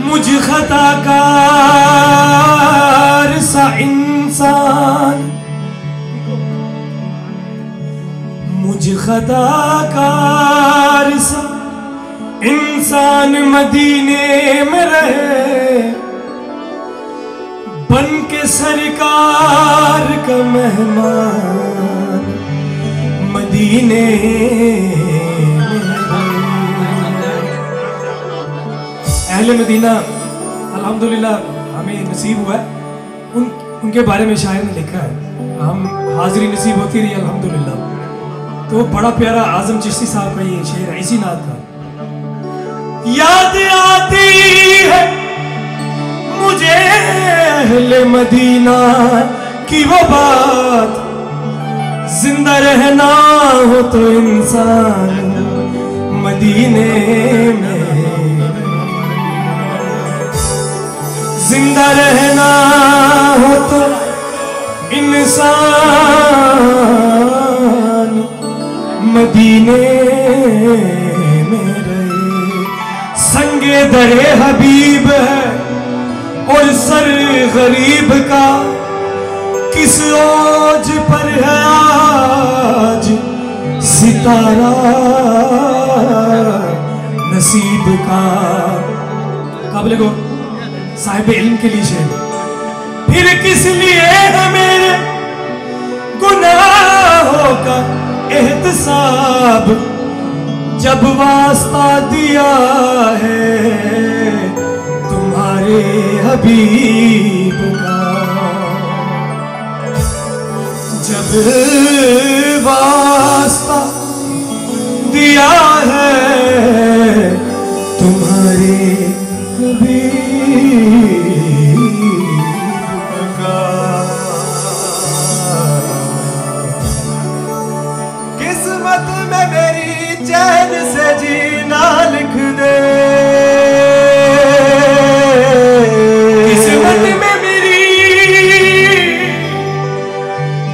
मुझ खताकार सा इंसान, मुझ खताकार सा इंसान मदीने में रहे, बन के सरकार का मेहमान मदीने अहले मदीना। अल्हम्दुलिल्लाह हमें नसीब हुआ है, उनके बारे में शायर ने लिखा है, हम हाजिरी नसीब होती रही अल्हम्दुलिल्लाह। तो बड़ा प्यारा आजम चिश्ती साहब का ये शेर ऐसी नात था। याद आती है मुझे अहले मदीना की वो बात, जिंदा रहना हो तो इंसान मदीने में, जिंदा रहना हो तो इंसान मदीने में रहे। संगे दरे हबीब है और सर गरीब का, किस ओज पर है आज सितारा नसीब का। काबिल को साहिब इल्म के लिए शेर, फिर किस लिए है मेरे गुनाहों का एहतसाब, जब वास्ता दिया है तुम्हारे हबीब का, जब वास्ता दिया है तुम्हारे किस्मत में मेरी चैन से जीना लिख दे, किस्मत में मेरी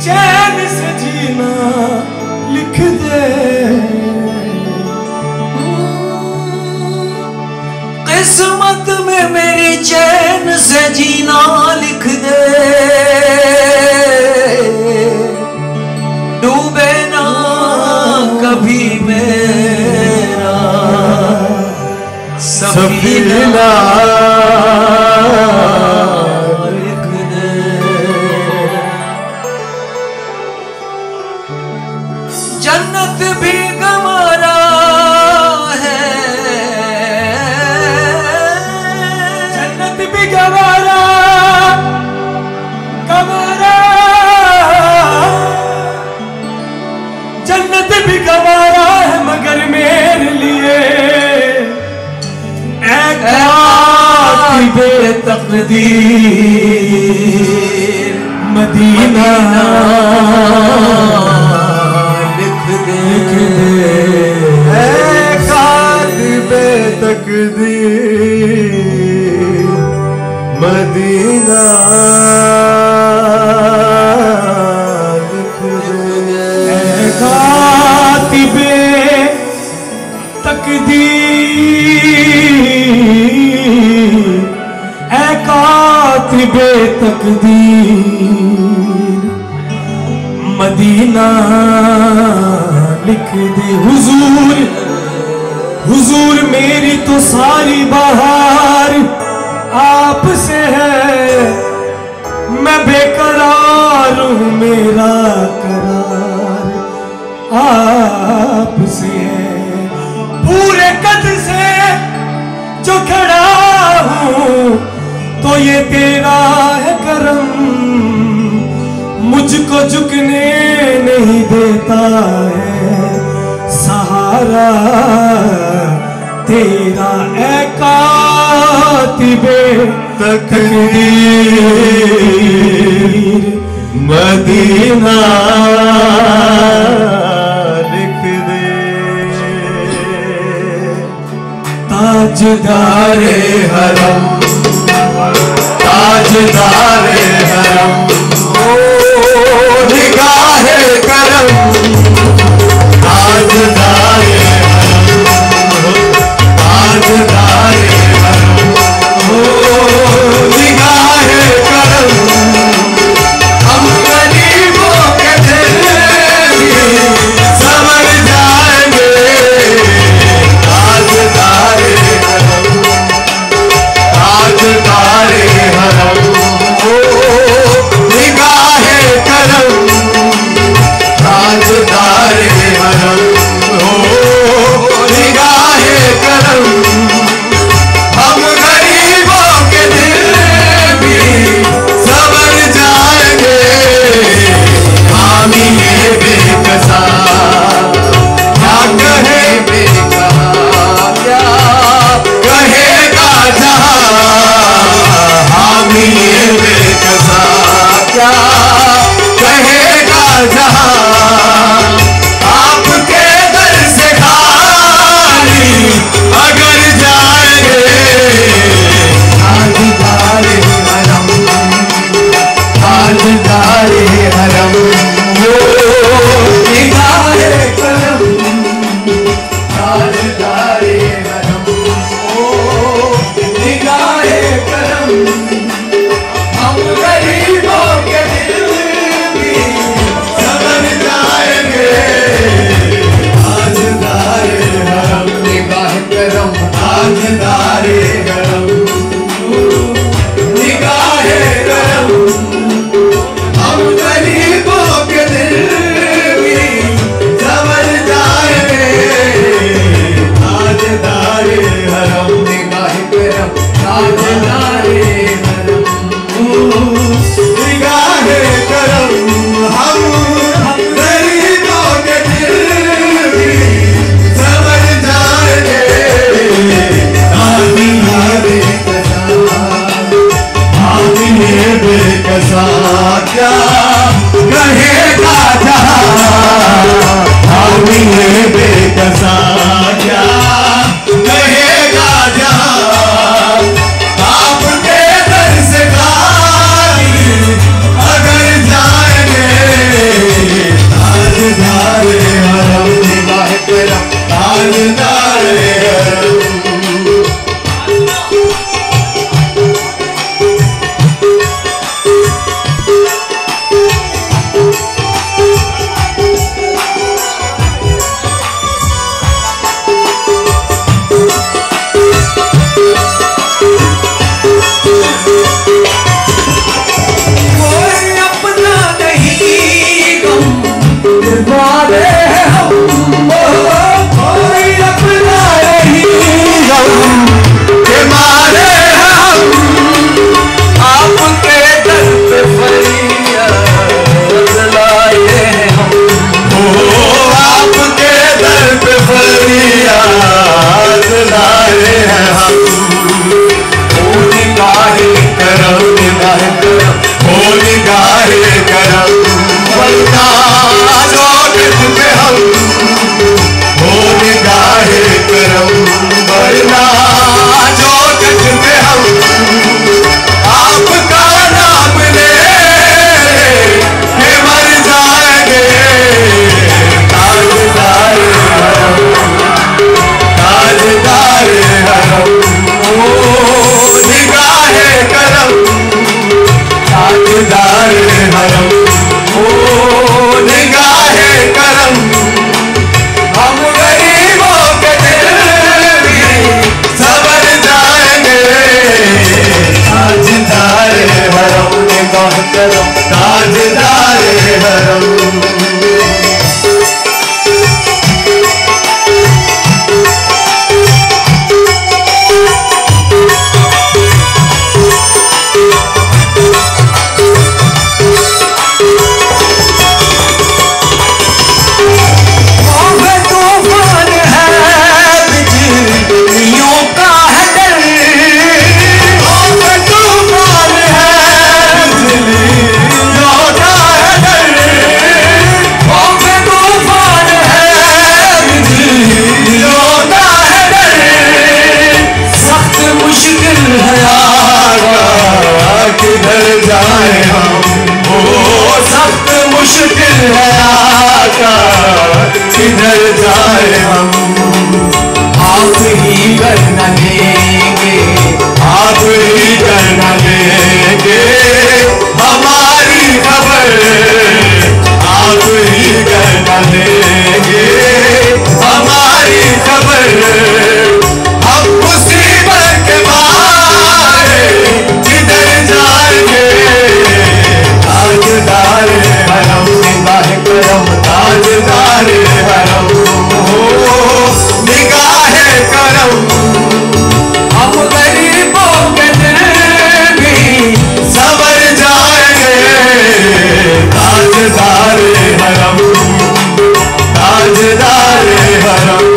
चैन से जीना लिख दे, किस्मत में मेरी चैन से जीना लिख दे, डूबे ना कभी मेरा सफीना लिख दे। जन्नत भी गंवारा है, जन्नत भी गंवारा गंवारा, जन्नत भी गंवारा है मगर मेरे लिए कातिबे तकदीर मदीना लिख दे। कातिबे तकदीर मदीना लिख दे। कातिबे कातिबे तकदीर मदीना लिख दे। हुजूर हुजूर मेरी तो सारी बहार आपसे है, मैं बेकरार हूँ मेरा करार आपसे है। पूरे कद से जो खड़ा हूँ तो ये तेरा है करम, मुझको झुकने नहीं देता है सहारा तेरा ए कातिबे तकदीर मदीना लिख दे। ताजदारे हरम ताजदारे हरम ओ निगाहे करम, ताजदारे हरम ताजदारे हरम ओ निगाहे करम। हम गरीबों के दिल समझ जाएंगे, ताजदारे हरम ताजदारे हरम ओ निगाहे करम, ताजदारे हरम ओ निगाहे करम। हम गरीबों के दिल भी समझ जाएंगे, हामी ये बेकसा क्या कहे बेकहा, क्या कहेगा जहां, हामी ये बेकसा क्या कहेगा जहां। आपके दर से खाली अगर जाएंगे, ताजदारे हरम ताजदारे हरम ओ निगाहे करम, ताजदारे हरम ओ निगाहे करम। हम गरीबों के दिल भी समझ जाएंगे, ताजदारे हरम निगाहे करम, ताजदारे हरम निगाहे करम। हम गरीबों के दिल भी समझ जाएंगे, ताजदारे हरम निगाहे करम, ताजदारे हरम निगाहे करम। हम गरीबों के दिल भी समझ जाएंगे, हामी मारे हम, कोई अपना नहीं हम के मारे हम, आपके दर पे फरियाद लाए हम, आपके दर पे फरियाद लाए हैं हम। निगाहे करम, निगाहे करम, ओ निगाहे करम, वरना चौखट पे हम, ओ निगाहे करम, वरना चौखट पे हम, आपका नाम ले के मर जाएंगे। ताजदार हरम, ताजदार हरम, ओ निगाहे करम, ताजदार हरम, ओ निगाहे करम, हम गरीबों के दिल भी संवर जाएंगे। ताजदार हरम, निगाह करम, ताजदार हरम। किधर जाए हम, ओ सख्त मुश्किल है आका, किधर जाए हम। आप ही करना देंगे, आप ही करना देंगे हमारी खबर, आप ही करना देंगे हमारी खबर। हम मुसीबत के मारे किधर जाएंगे। ताजदार हरम, निगाह करम, ताजदार हरम, ओ निगाह करम, हम गरीबों के दिल भी संवर जाएंगे। ताजदार हरम, ताजदार हरम।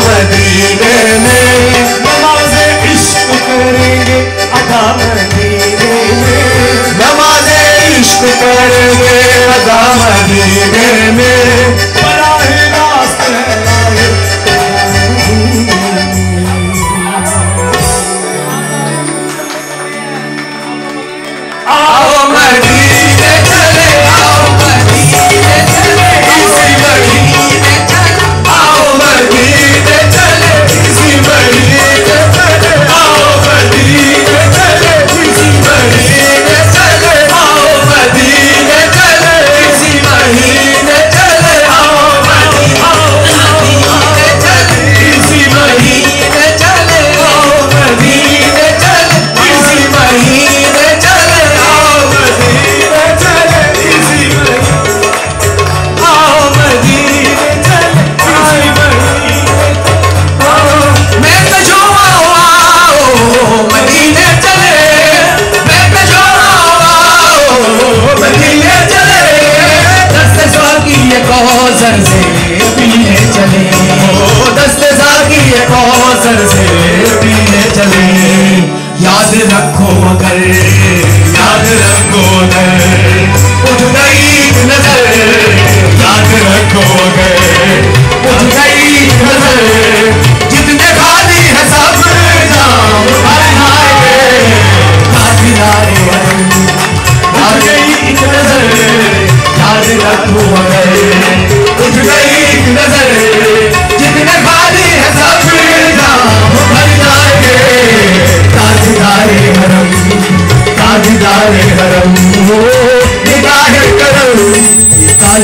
मदीने में नमाज़े इश्क करेंगे अदा मदीने में, नमाज़े इश्क करेंगे अदा मदीने में। बराह रास्त है आओ मदीने चले, आओ मदीने चले, इसी मदीने चले, आओ मदीने चले, इसी मदीने चले, आओ मदीने चले, इसी मदीने चले, आओ मदीने चले, इसी महीने चले।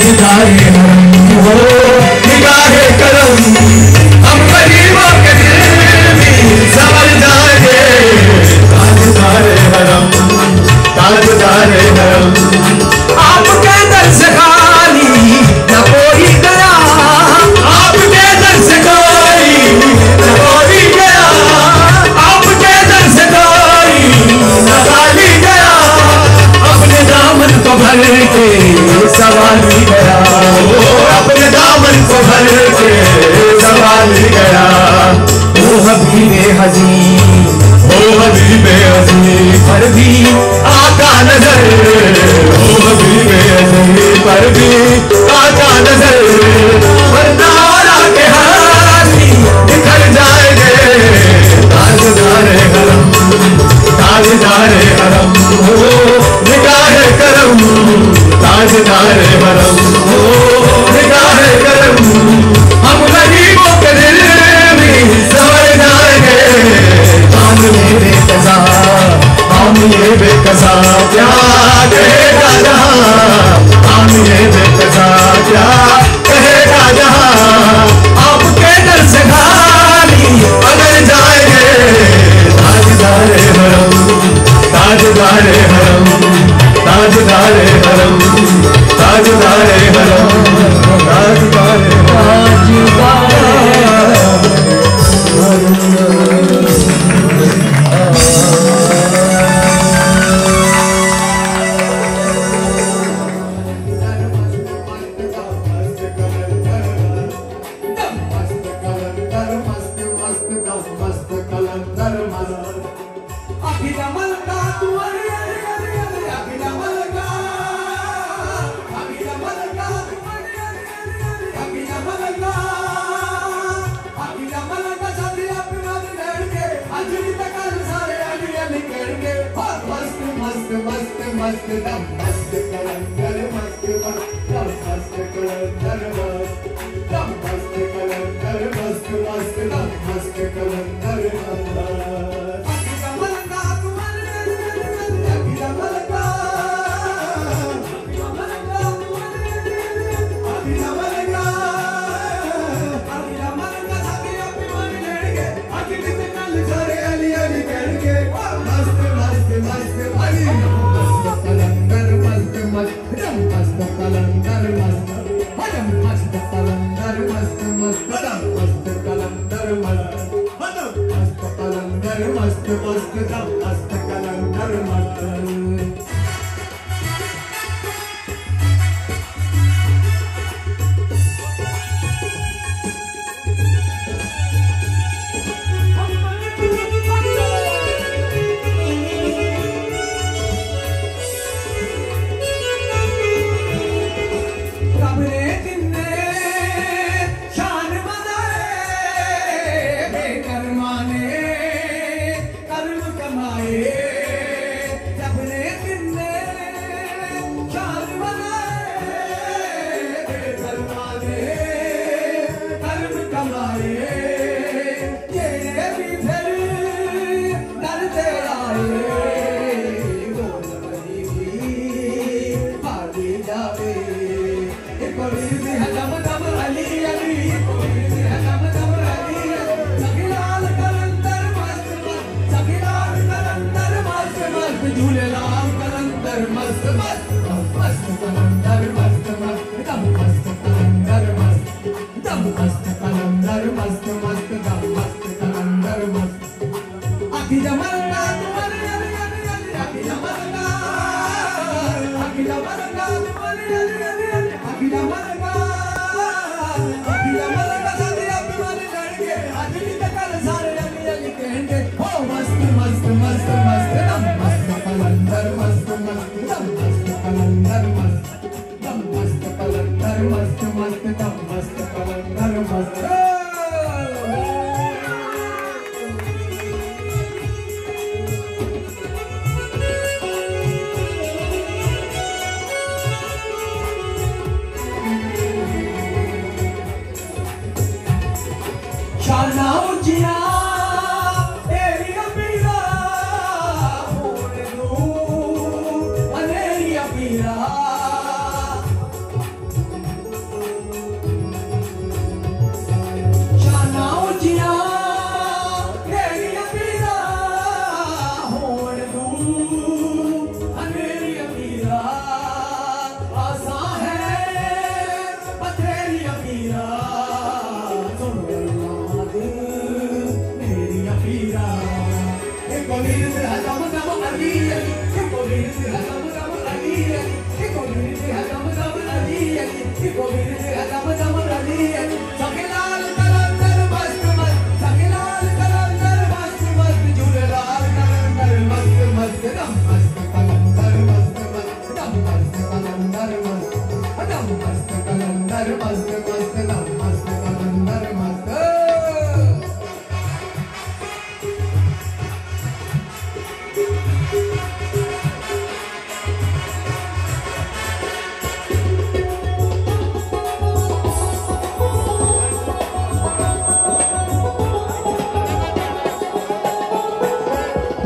ताजदारे हरम हो निगाहे करम हम गरीबों के दिल में संवर जाएंगे ताजदारे हरम ताजदारे हरम आपके दर से खाली न कोई गया आपके दर से कोई न कोई गया आपके दर से कोई न खाली गया अपने दामन को भर के सवाली गया अपने दामन को भर के सवाली गया ओ हबीबे हज़ीं ओ हबीबे हज़ीं पर भी आका नजर ओ हबीबे हज़ीं पर भी आका नजर वरना के हाथी निखर जाएंगे ताजदारे हरम ताजदारे हरम हो निगाहे करम ताजदारे हरम हो निगाहे करम हम गरीबों के दिल में संवर जाएंगे हम ये बेकसा हम ये बेकसा क्या कहेगा जहां हम ये बेकसा क्या कहेगा जहां आपके दर से खाली अगर जाएंगे ताजदारे हरम ताजदारे हरम ताजदारे हरम ताजदारे हरम ताजदारे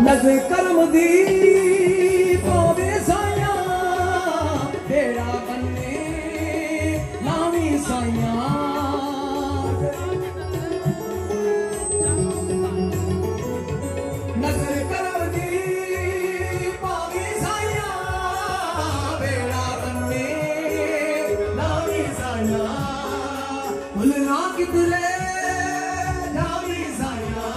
नज़र करम दी पावे साया तेरा बन्ने नावी साया नज़र करम दी पावे साया तेरा बन्ने नावी साया भुलना किधरे नावी साया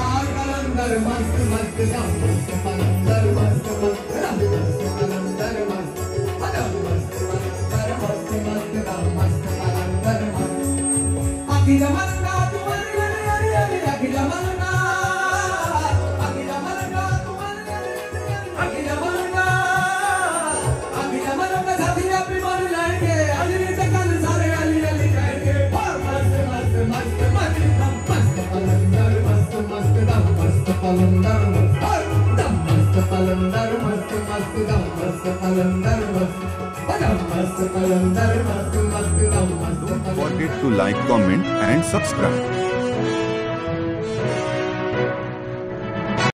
मस्त मस्त मस्त कलंदर मस्त मस्त कलंदर मस्त मस्त मस्त मस्त कलंदर मस्त अखिल मलका तुम्हारे अखिल मलका अखिल मलका तुम्हारे अखिल मलका अखिल मलका साथिया पे मन लाएंगे अली तकन सारे अली अली कहेंगे और मस्त मस्त मस्त मस्त कलंदर मस्त मस्त मस्त कलंदर मस्त कलंदर मस्त मस्त मस्त कलंदर मस्त कलंदर मस्त मस्त मस्त Don't forget to like, comment and subscribe.